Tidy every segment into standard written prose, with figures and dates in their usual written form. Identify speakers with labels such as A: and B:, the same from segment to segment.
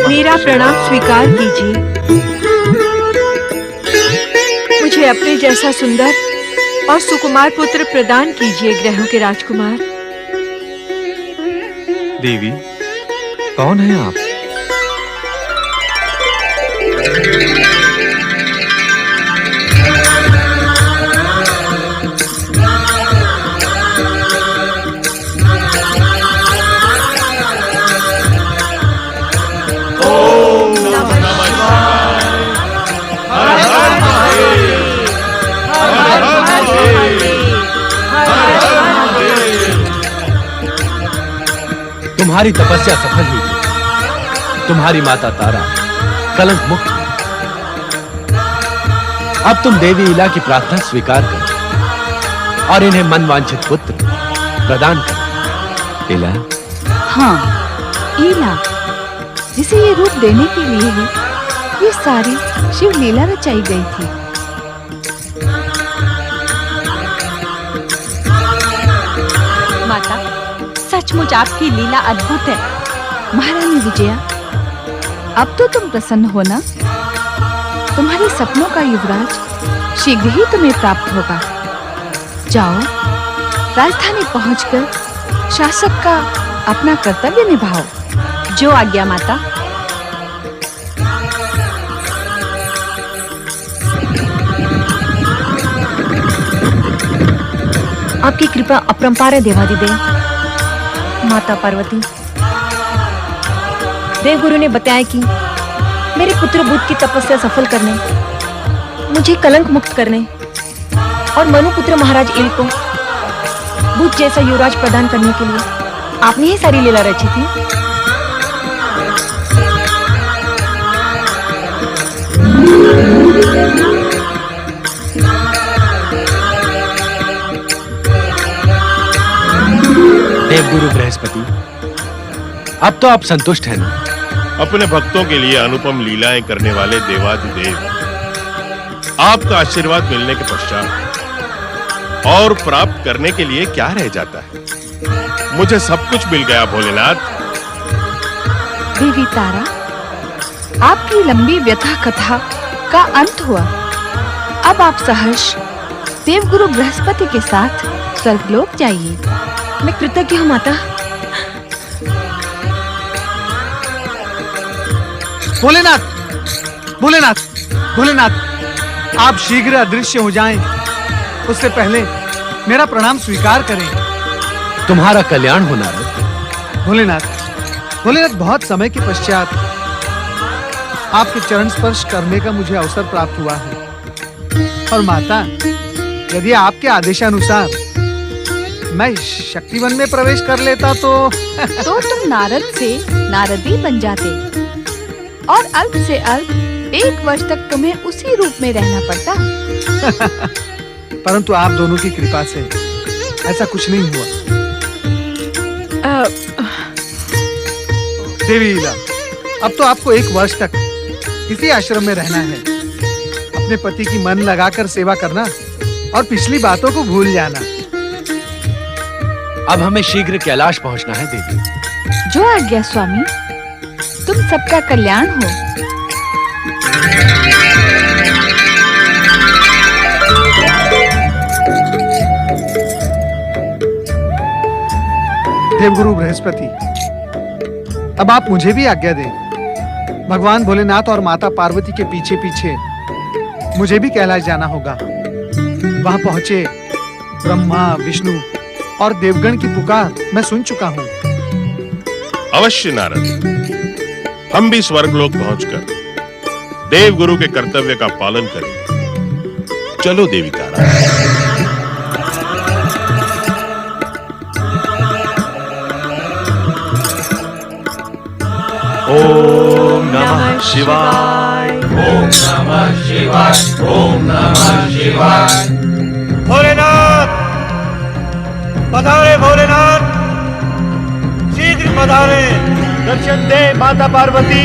A: मेरा प्रणाम स्वीकार कीजिए। मुझे अपने जैसा सुंदर और सुकुमार पुत्र प्रदान कीजिए, ग्रहों के राजकुमार।
B: देवी, कौन है आप? तुम्हारी तपस्या सफल हुई थी। तुम्हारी माता तारा कलंक मुक्त हुई। अब तुम देवी इला की प्रार्थना स्वीकार करो और इन्हें मनवांछित पुत्र प्रदान करो। इला?
C: हाँ, इला, जिसे ये रूप देने के लिए ही ये सारी शिव लीला रचाई गई थी।
A: माता, सचमुच आपकी लीला अद्भुत है।
C: महारानी विजया, अब तो तुम प्रसन्न हो ना? तुम्हारे सपनों का युवराज शीघ्र ही तुम्हें प्राप्त होगा। जाओ, राजधानी पहुंचकर शासक का अपना कर्तव्य निभाओ।
A: जो आज्ञा माता। आपकी कृपा अपरंपार है देवादिदेव। माता पार्वती, देवगुरु ने बताया कि मेरे पुत्र बुध की तपस्या सफल करने, मुझे कलंक मुक्त करने और मनुपुत्र महाराज इल को बुध जैसा युवराज प्रदान करने के लिए आपने ही सारी लीला रची थी।
B: देवगुरु बृहस्पति, अब तो आप संतुष्ट हैं ना?
D: अपने भक्तों के लिए अनुपम लीलाएं करने वाले देवाधिदेव, आपका आशीर्वाद मिलने के पश्चात और प्राप्त करने के लिए क्या रह जाता है? मुझे सब कुछ मिल गया भोलेनाथ।
C: देवी तारा, आपकी लंबी व्यथा कथा का अंत हुआ। अब आप सहर्ष देवगुरु बृहस्पति के साथ स्वर्गलोक जाइए।
A: मैं कृतज्ञ हूँ माता।
E: भोलेनाथ, भोलेनाथ, भोलेनाथ, आप शीघ्र अदृश्य हो जाएं, उससे पहले मेरा प्रणाम स्वीकार करें।
B: तुम्हारा कल्याण हो नारद।
E: भोलेनाथ, भोलेनाथ, बहुत समय के पश्चात आपके चरण स्पर्श करने का मुझे अवसर प्राप्त हुआ है। और माता, यदि आपके आदेशानुसार मैं शक्तिवन में प्रवेश कर लेता तो
C: तुम नारद से नारदी बन जाते और अल्प से अल्प 1 वर्ष तक तुम्हें उसी रूप में रहना पड़ता।
E: परंतु आप दोनों की कृपा से ऐसा कुछ नहीं हुआ। देवी इला, अब तो आपको 1 वर्ष तक इसी आश्रम में रहना है। अपने पति की मन लगाकर सेवा करना और पिछली बातों को भूल जाना।
B: अब हमें शीघ्र कैलाश पहुंचना है देवी।
C: जो आज्ञा स्वामी। तुम सबका कल्याण हो।
E: देवगुरु बृहस्पति, अब आप मुझे भी आज्ञा दें। भगवान भोलेनाथ और माता पार्वती के पीछे पीछे मुझे भी कैलाश जाना होगा। वहां पहुंचे ब्रह्मा, विष्णु और देवगण की पुकार मैं सुन चुका हूं।
D: अवश्य नारद, हम भी स्वर्गलोक पहुंचकर देवगुरु के कर्तव्य का पालन करेंगे। चलो देवी तारा।
B: ओम नमः शिवाय।
F: भोलेनाथ पधारे, भोलेनाथ शीघ्र पधारे।
B: दर्शन दे माता पार्वती,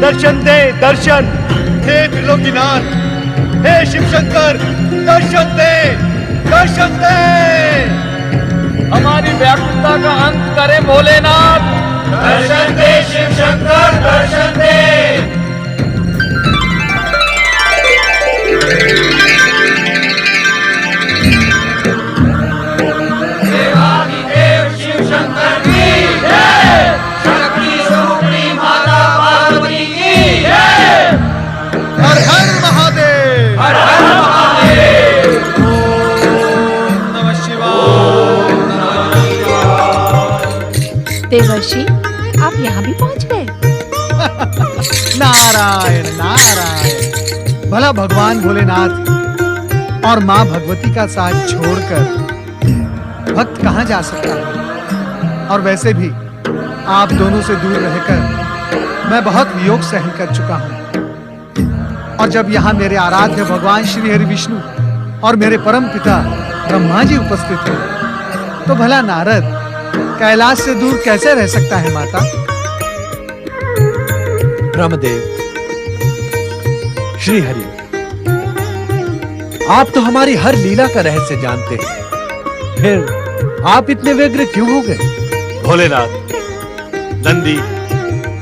B: दर्शन दे, दर्शन। हे त्रिलोकीनाथ, हे शिव शंकर, दर्शन दे, दर्शन दे।
G: हमारी व्याकुलता का अंत करे भोलेनाथ।
F: दर्शन दे शिव शंकर, दर्शन दे। देवाधिदेव शिव शंकर की जय। शक्ति स्वरूपिणी माता पार्वती की जय।
E: हर हर महादेव।
F: हर हर महादेव।
E: ओम नमः शिवाय।
C: देवर्षि, आप यहाँ भी पहुँच गए।
E: नारायण नारायण। भला भगवान भोलेनाथ और माँ भगवती का साथ छोड़कर भक्त कहाँ जा सकता है। और वैसे भी आप दोनों से दूर रहकर मैं बहुत वियोग सहन कर चुका हूँ। और जब यहाँ मेरे आराध्य भगवान श्री हरि विष्णु और मेरे परम पिता ब्रह्मा जी उपस्थित हैं, तो भला नारद कैलाश से दूर कैसे रह सकता है माता।
B: ब्रह्मदेव, श्री हरि, आप तो हमारी हर लीला का रहस्य जानते हैं, फिर आप इतने व्यग्र क्यों हो गए?
H: भोलेनाथ, नंदी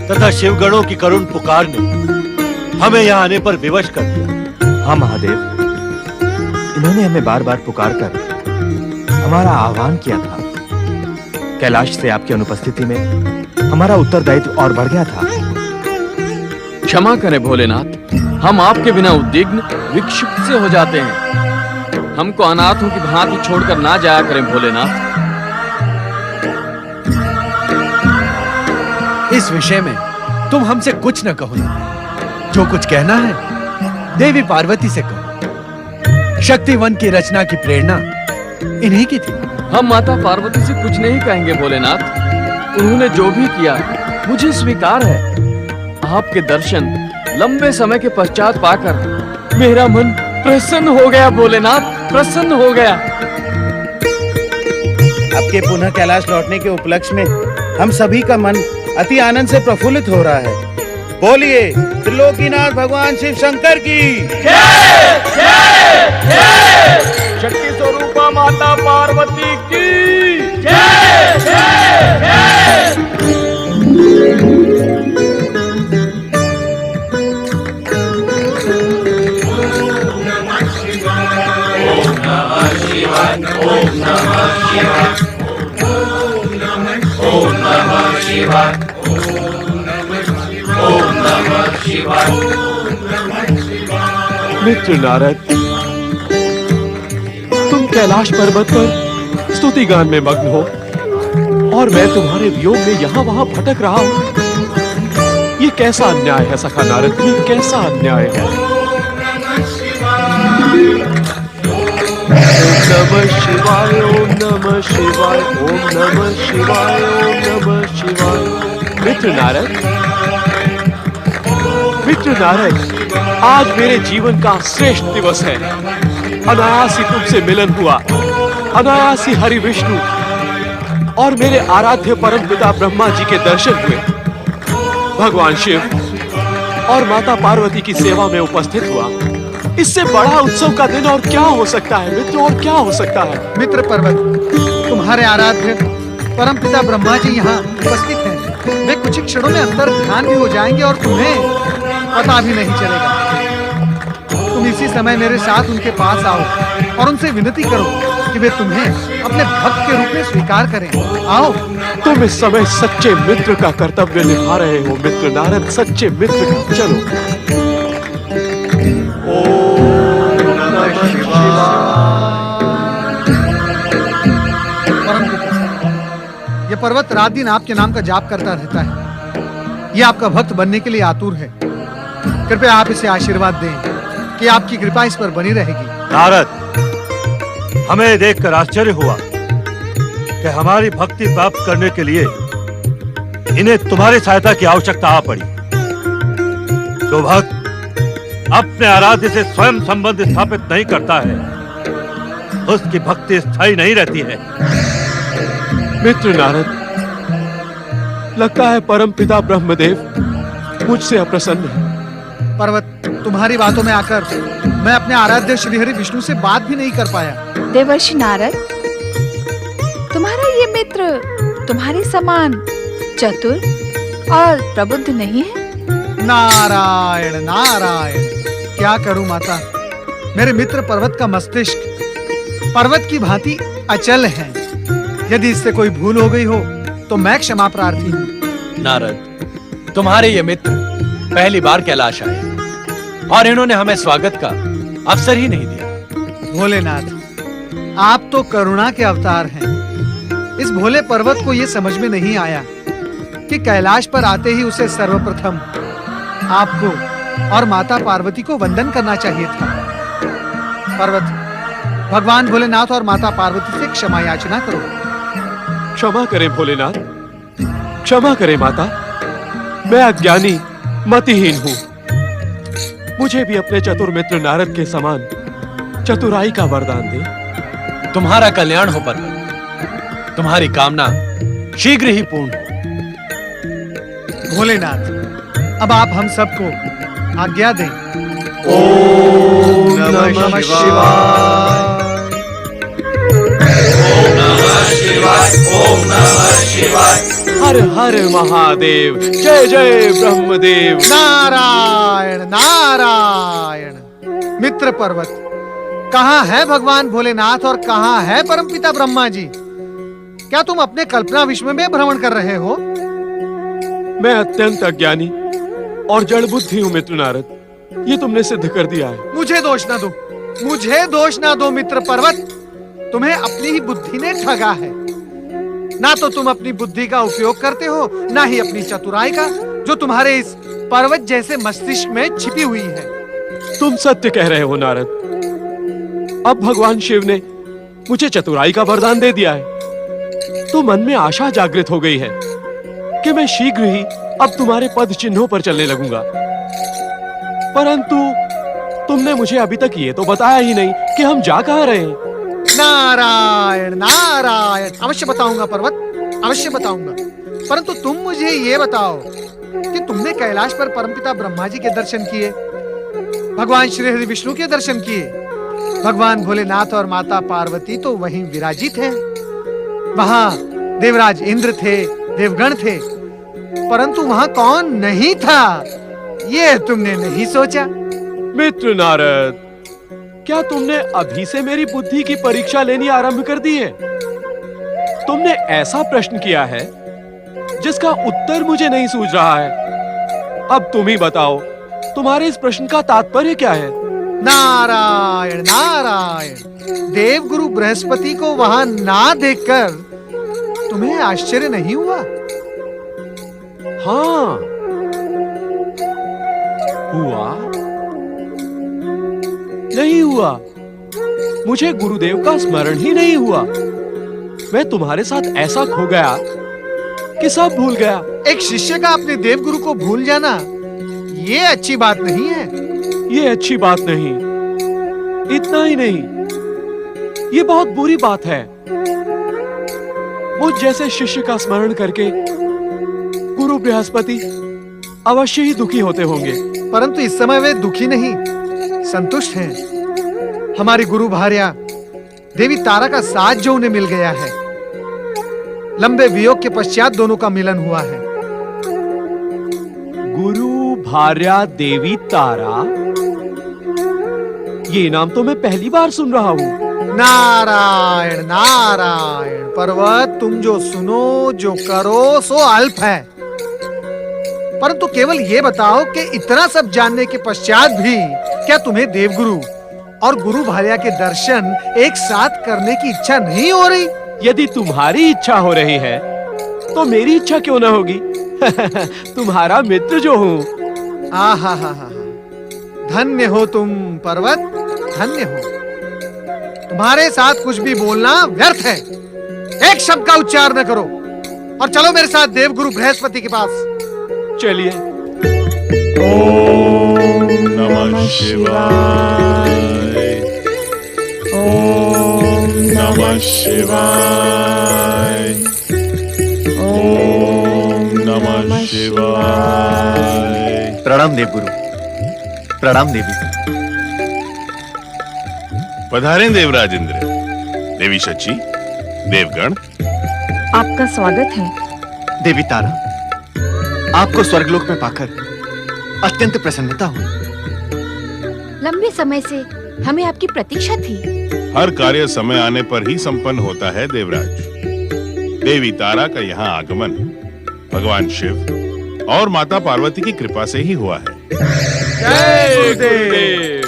H: तथा शिवगणों की करुण पुकार ने हमें यहाँ आने पर विवश कर दिया।
I: हाँ महादेव, इन्होंने हमें बार बार पुकार कर हमारा आह्वान किया था। कैलाश से आपकी अनुपस्थिति में हमारा उत्तरदायित्व और बढ़ गया था।
G: क्षमा करें भोलेनाथ, हम आपके बिना उद्विग्न विक्षिप्त से हो जाते हैं। हमको अनाथों की भांति छोड़कर ना जाया करें भोलेनाथ।
B: इस विषय में तुम हमसे कुछ न कहो ना। जो कुछ कहना है देवी पार्वती से कहो। शक्ति वन की रचना की प्रेरणा इन्हीं की थी।
G: हम माता पार्वती से कुछ नहीं कहेंगे भोलेनाथ। उन्होंने जो भी किया मुझे स्वीकार है। आपके दर्शन लंबे समय के पश्चात पाकर मेरा मन प्रसन्न हो गया भोलेनाथ, प्रसन्न हो गया।
F: आपके पुनः कैलाश लौटने के उपलक्ष्य में हम सभी का मन अति आनंद से प्रफुल्लित हो रहा है। बोलिए त्रिलोकीनाथ भगवान शिव शंकर की जय। जय जय।
G: शक्ति स्वरूपा माता पार्वती की
F: जय। जय जय।
B: मित्र नारद, तुम कैलाश पर्वत पर स्तुति गान में मग्न हो और मैं तुम्हारे वियोग में यहाँ वहाँ भटक रहा हूँ। ये कैसा अन्याय है सखा नारद, ये कैसा अन्याय है। ओम नमः शिवाय, ओम नमः शिवाय, ओम नमः शिवाय, ओम नमः शिवाय। मित्र नारद, आज मेरे जीवन का श्रेष्ठ दिवस है। अनायास ही तुमसे मिलन हुआ, अनायास ही हरि विष्णु और मेरे आराध्य परम पिता ब्रह्मा जी के दर्शन हुए। भगवान शिव और माता पार्वती की सेवा में उपस्थित हुआ। इससे बड़ा उत्सव का दिन और क्या हो सकता है मित्र, और क्या हो सकता है।
E: मित्र पर्वत, तुम्हारे आराध्य परम पिता ब्रह्मा जी यहाँ उपस्थित हैं। वे कुछ ही क्षणों में अंतर ध्यान भी हो जाएंगे और तुम्हें पता भी नहीं चलेगा। तुम इसी समय मेरे साथ उनके पास आओ और उनसे विनती करो कि वे तुम्हें अपने भक्त के रूप में स्वीकार करें। आओ।
B: तुम इस समय सच्चे मित्र का कर्तव्य निभा रहे हो मित्र नारद, सच्चे मित्र का। चलो। ओम नमः शिवाय।
E: परम पिता, यह पर्वत रात दिन आपके नाम का जाप करता रहता है। यह आपका भक्त बनने के लिए आतुर है। कृपया आप इसे आशीर्वाद दें कि आपकी कृपा इस पर बनी रहेगी।
H: नारद, हमें देखकर आश्चर्य हुआ कि हमारी भक्ति प्राप्त करने के लिए इन्हें तुम्हारी सहायता की आवश्यकता आ पड़ी। जो भक्त अपने आराध्य से स्वयं संबंध स्थापित नहीं करता है, उसकी भक्ति स्थायी नहीं रहती है।
G: मित्र नारद, लगता है परम पिता ब्रह्मदेव मुझसे अप्रसन्न है।
E: पर्वत, तुम्हारी बातों में आकर मैं अपने आराध्य श्रीहरि विष्णु से बात भी नहीं कर पाया।
C: देवर्षि नारद, तुम्हारा ये मित्र तुम्हारे समान चतुर और प्रबुद्ध नहीं है?
E: नारायण नारायण, क्या करूं माता, मेरे मित्र पर्वत का मस्तिष्क पर्वत की भांति अचल है। यदि इससे कोई भूल हो गई हो तो मैं क्षमा प्रार्थी हूँ।
B: नारद, तुम्हारे ये मित्र पहली बार कैलाश आए और इन्होंने हमें स्वागत का अवसर ही नहीं दिया।
E: भोलेनाथ, आप तो करुणा के अवतार हैं। इस भोले पर्वत को यह समझ में नहीं आया कि कैलाश पर आते ही उसे सर्वप्रथम आपको और माता पार्वती को वंदन करना चाहिए था। पर्वत, भगवान भोलेनाथ और माता पार्वती से क्षमा याचना करो।
G: क्षमा करें भोलेनाथ, क्षमा करें माता, मैं अज्ञानी मतिहीन हूँ। मुझे भी अपने चतुर मित्र नारद के समान चतुराई का वरदान दे।
B: तुम्हारा कल्याण हो पर्वत, तुम्हारी कामना शीघ्र ही पूर्ण हो।
E: भोलेनाथ, अब आप हम सबको आज्ञा दें।
F: ओम नमः शिवाय।
G: हर हर महादेव, जय जय ब्रह्मदेव।
E: नारायण नारायण। मित्र पर्वत, कहाँ है भगवान भोलेनाथ और कहाँ है परमपिता ब्रह्मा जी? क्या तुम अपने कल्पना विश्व में भ्रमण कर रहे हो?
G: मैं अत्यंत अज्ञानी और जड़ बुद्धि हूँ मित्र नारद, ये तुमने सिद्ध कर दिया है।
E: मुझे दोष ना दो, मुझे दोष ना दो मित्र पर्वत। तुम्हें अपनी ही बुद्धि ने ठगा है। ना तो तुम अपनी बुद्धि का उपयोग करते हो, ना ही अपनी चतुराई का, जो तुम्हारे इस पर्वत जैसे मस्तिष्क में छिपी हुई है।
G: तुम सत्य कह रहे हो नारद। अब भगवान शिव ने मुझे चतुराई का वरदान दे दिया है, तो मन में आशा जागृत हो गई है कि मैं शीघ्र ही अब तुम्हारे पद चिन्हों पर चलने लगूंगा। परंतु तुमने मुझे अभी तक ये तो बताया ही नहीं कि हम जा कहाँ रहे हैं।
E: नारायण नारायण, अवश्य बताऊंगा पर्वत, अवश्य बताऊंगा। परंतु तुम मुझे ये बताओ कि तुमने कैलाश पर परमपिता ब्रह्मा जी के दर्शन किए, भगवान श्री हरि विष्णु के दर्शन किए, भगवान भोलेनाथ और माता पार्वती तो वहीं विराजित हैं। वहां देवराज इंद्र थे, देवगण थे, परंतु वहां कौन नहीं था, ये तुमने नहीं सोचा।
G: मित्र नारद, क्या तुमने अभी से मेरी बुद्धि की परीक्षा लेनी आरंभ कर दी है? तुमने ऐसा प्रश्न किया है जिसका उत्तर मुझे नहीं सूझ रहा है। अब तुम ही बताओ, तुम्हारे इस प्रश्न का तात्पर्य क्या है?
E: नारायण नारायण, देवगुरु बृहस्पति को वहां ना देखकर तुम्हें आश्चर्य नहीं हुआ?
G: हाँ, हुआ नहीं हुआ। मुझे गुरुदेव का स्मरण ही नहीं हुआ। मैं तुम्हारे साथ ऐसा खो गया कि सब भूल गया।
E: एक शिष्य का अपने देवगुरु को भूल जाना, ये अच्छी बात नहीं है।
G: ये अच्छी बात नहीं, इतना ही नहीं, ये बहुत बुरी बात है। मुझ जैसे शिष्य का स्मरण करके गुरु बृहस्पति अवश्य ही दुखी होते होंगे।
E: परंतु इस समय वे दुखी नहीं, संतुष्ट हैं। हमारी गुरु भार्या देवी तारा का साथ जो उन्हें मिल गया है, लंबे वियोग के पश्चात दोनों का मिलन हुआ है।
G: गुरु भार्या देवी तारा, ये नाम तो मैं पहली बार सुन रहा हूँ।
E: नारायण नारायण, पर्वत, तुम जो सुनो, जो करो सो अल्प है। परंतु केवल ये बताओ कि इतना सब जानने के पश्चात भी क्या तुम्हें देवगुरु और गुरु भार्या के दर्शन एक साथ करने की इच्छा नहीं हो रही?
G: यदि तुम्हारी इच्छा हो रही है तो मेरी इच्छा क्यों ना होगी? तुम्हारा मित्र जो हूँ।
E: आहा हा हा, धन्य हो तुम पर्वत, धन्य हो। तुम्हारे साथ कुछ भी बोलना व्यर्थ है। एक शब्द का उच्चार न करो और चलो मेरे साथ देवगुरु बृहस्पति के पास।
G: चलिए।
D: ओम नमः शिवाय। ओम नमः शिवाय। ओम नमः शिवाय।
I: प्रणाम देवगुरु। प्रणाम देवी।
D: पधारें देवराज इंद्र, देवी शची, देवगण।
A: आपका स्वागत है।
I: देवी तारा, आपको स्वर्गलोक में पाकर अत्यंत प्रसन्नता हुई।
C: लंबे समय से हमें आपकी प्रतीक्षा थी।
D: हर कार्य समय आने पर ही संपन्न होता है देवराज। देवी तारा का यहाँ आगमन भगवान शिव और माता पार्वती की कृपा से ही हुआ है।
G: जय गुरुदेव।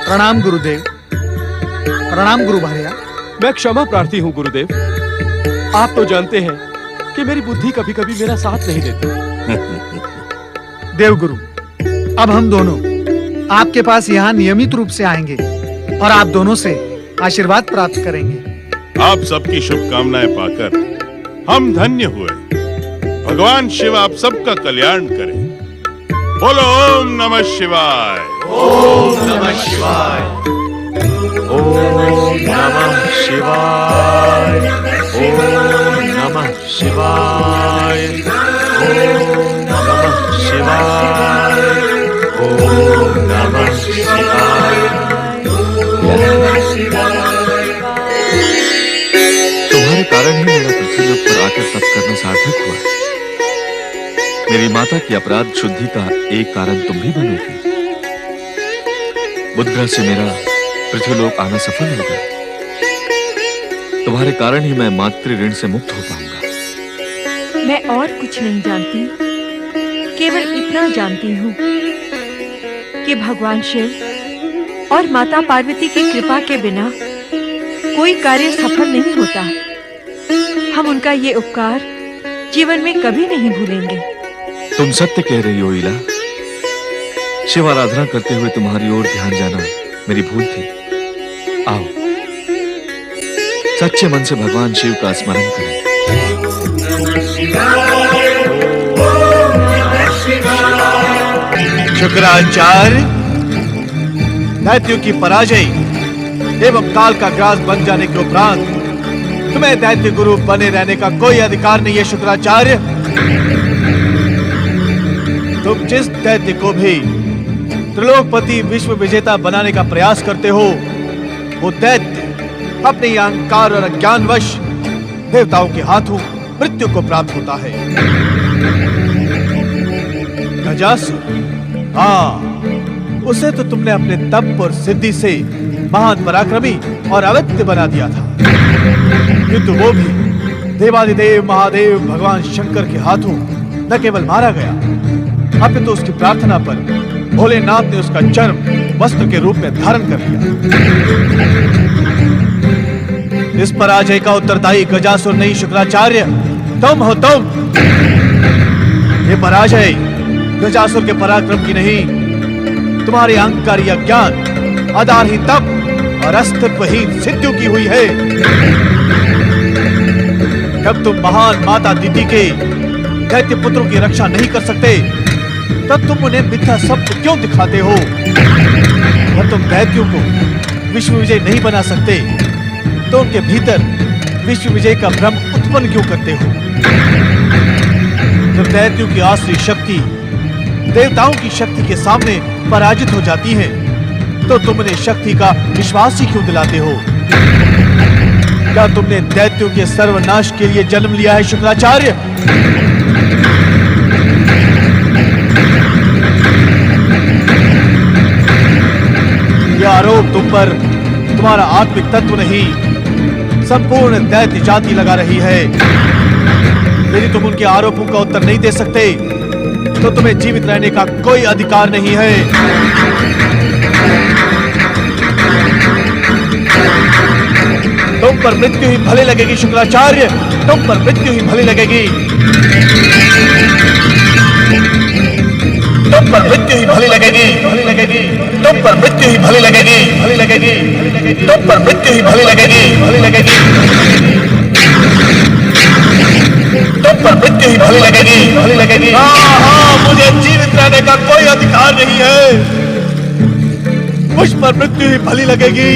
E: प्रणाम गुरुदेव। प्रणाम गुरु भार्या।
G: मैं क्षमा प्रार्थी हूँ गुरुदेव। आप तो जानते हैं कि मेरी बुद्धि कभी कभी मेरा साथ नहीं देती।
E: देवगुरु, अब हम दोनों आपके पास यहाँ नियमित रूप से आएंगे और आप दोनों से आशीर्वाद प्राप्त करेंगे।
D: आप सबकी शुभकामनाएं पाकर हम धन्य हुए। भगवान शिव आप सबका कल्याण करें। बोलो ओम नमः शिवाय।
I: ओम नमः शिवाय। ओम नमः शिवाय। ओम नमः शिवाय। ओम नमः शिवाय। ओम नमः शिवाय। तुम्हारे कारण ही मेरा पृथ्वीलोक पर आकर तप करना सार्थक हुआ। मेरी माता की अपराध शुद्धि का एक कारण तुम भी बनोगे। बुधग्रह से मेरा पृथ्वीलोक आना सफल होगा। तुम्हारे कारण ही मैं मातृ ऋण से मुक्त हो पाऊंगा।
A: मैं और कुछ नहीं जानती, केवल इतना जानती हूँ कि भगवान शिव और माता पार्वती की कृपा के बिना कोई कार्य सफल नहीं होता। हम उनका ये उपकार जीवन में कभी नहीं भूलेंगे।
I: तुम सत्य कह रही हो इला। शिव आराधना करते हुए तुम्हारी ओर ध्यान जाना मेरी भूल थी। आओ, सच्चे मन से भगवान शिव का स्मरण करें। शुक्राचार्य, दैत्यों की पराजय एवं काल का ग्रास बन जाने के उपरांत तुम्हें दैत्य गुरु बने रहने का कोई अधिकार नहीं है। शुक्राचार्य, तुम जिस दैत्य को भी त्रिलोकपति विश्व विजेता बनाने का प्रयास करते हो, वो दैत्य अपने अहंकार और अज्ञानवश देवताओं के हाथों मृत्यु को प्राप्त होता है। गजासुर, हाँ, उसे तो तुमने अपने तप और सिद्धि से महान पराक्रमी और अवैध बना दिया था, किंतु वो भी देवादिदेव महादेव भगवान शंकर के हाथों न केवल मारा गया, अपितु उसकी प्रार्थना पर भोलेनाथ ने उसका चर्म वस्त्र के रूप में धारण कर लिया। इस पराजय का उत्तरदायी गजासुर नहीं शुक्राचार्य, तुम हो तुम। ये पराजय गजासुर के पराक्रम की नहीं, तुम्हारे अहंकारी अज्ञान, आधारहीन तप और अस्तित्वहीन सिद्धियों की हुई है। जब तुम महान माता दीदी के दैत्य पुत्रों की रक्षा नहीं कर सकते, तब तुम उन्हें मिथ्या शब्द क्यों दिखाते हो? और तुम दैत्यों को विश्व विजय नहीं बना सकते, तो उनके भीतर विश्व विजय का भ्रम उत्पन्न क्यों करते हो? जब दैत्यों की आसुरी शक्ति देवताओं की शक्ति के सामने पराजित हो जाती है, तो तुम उन्हें शक्ति का विश्वास ही क्यों दिलाते हो? क्या तुमने दैत्यों के सर्वनाश के लिए जन्म लिया है शुक्राचार्य? यह आरोप तुम पर तुम्हारा आत्मिक तत्व नहीं, संपूर्ण दैत्य जाति लगा रही है। यदि तुम उनके आरोपों का उत्तर नहीं दे सकते, तो तुम्हें जीवित रहने का कोई अधिकार नहीं है। तुम पर मृत्यु ही भले लगेगी शुक्राचार्य, तुम पर मृत्यु ही भले लगेगी। तुम पर मृत्यु ही भली लगेगी, भली लगेगी। तुम पर मृत्यु ही भली लगेगी, भली लगेगी। तुम पर मृत्यु ही भली लगेगी, भली लगेगी।
F: ही भली लगेगी, भली लगेगी।
I: हाँ, मुझे जीवित रहने का कोई अधिकार नहीं है। मुझ पर मृत्यु ही भली लगेगी।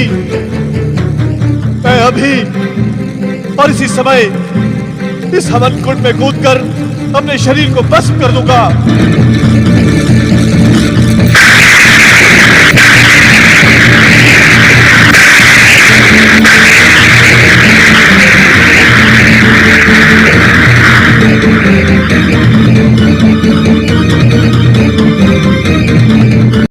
I: मैं अभी और इसी समय इस हवन कुंड में कूदकर अपने शरीर को भस्म कर दूंगा।